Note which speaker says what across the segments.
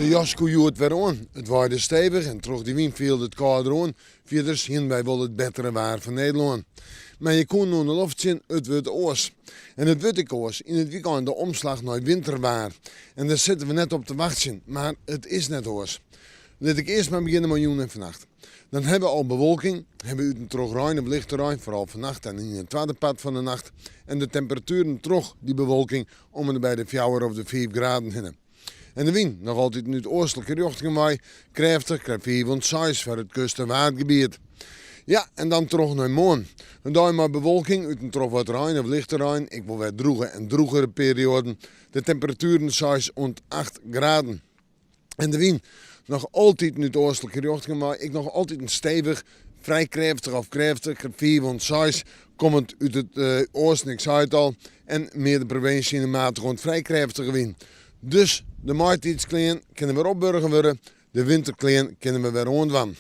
Speaker 1: De jasko joert weer aan. Het waaide stevig en troch de wind viel het kouder aan. Verder zien wij wel het betere waar van Nederland. Maar je kon nog de lucht zien, het wordt oors. En het wordt ik oors in het weekend de omslag naar winterwaar. En daar zitten we net op te wachten, maar het is net oors. Laat ik eerst maar beginnen met Joen en vannacht. Dan hebben we al bewolking, hebben we uit een trog ruim of lichte ruim, vooral vannacht en in het tweede pad van de nacht. En de temperaturen trog die bewolking om en bij de 4 of de 5 graden heen. En de wind, nog altijd in het oostelijke richting waai, krachtig, krijgt 4 van 6 voor het kust- en waardgebied. Ja, en dan terug naar morgen. Een dag maar bewolking, uit een trog wat ruim of lichte ruim. Ik wil weer droege en droegere perioden. De temperaturen 6 en 8 graden. En de wind, nog altijd in het oostelijke richting waai. Ik nog altijd een stevig, vrij krachtig of krachtig, 4 van 6, komend uit het oosten, ik zei het al. En meer de provincie in de mate rond vrij krachtige wind. Dus de maaitijdskleen kunnen we opburgen worden, de winterkleen kunnen we weer rondwan.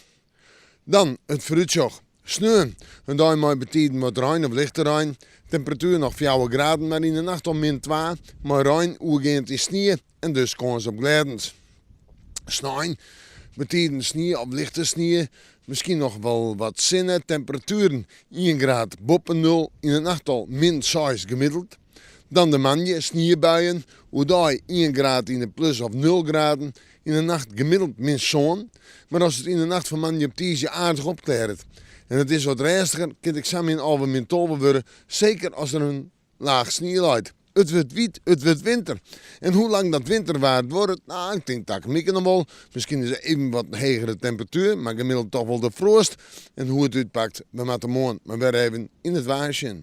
Speaker 1: Dan het fruitjog. Sneeuw. Een dag maar betiden wat ruim of lichte ruim. Temperatuur nog 4 graden, maar in de nacht om min 2. Maar ruim oergeend in sneeuw en dus kans op gledens. Sneeuw. Betiden sneeuw of lichte sneeuw. Misschien nog wel wat zinnen. Temperaturen 1 graad boven 0. In de nacht al min 6 gemiddeld. Dan de manje, sneeuwbuien. Oedai 1 graad in de plus of 0 graden. In de nacht gemiddeld min zon. Maar als het in de nacht van manje op tiesje aardig opklaart. En het is wat rustiger, kan ik samen in alweer min 12 worden. Zeker als er een laag sneeuw lijdt. Het wordt wit, het wordt winter. En hoe lang dat winterwaard wordt, nou, ik denk dat ik mikken nog wel. Misschien is er even wat hogere temperatuur, maar gemiddeld toch wel de frost. En hoe het uitpakt, we moeten morgen maar weer even in het waarsje.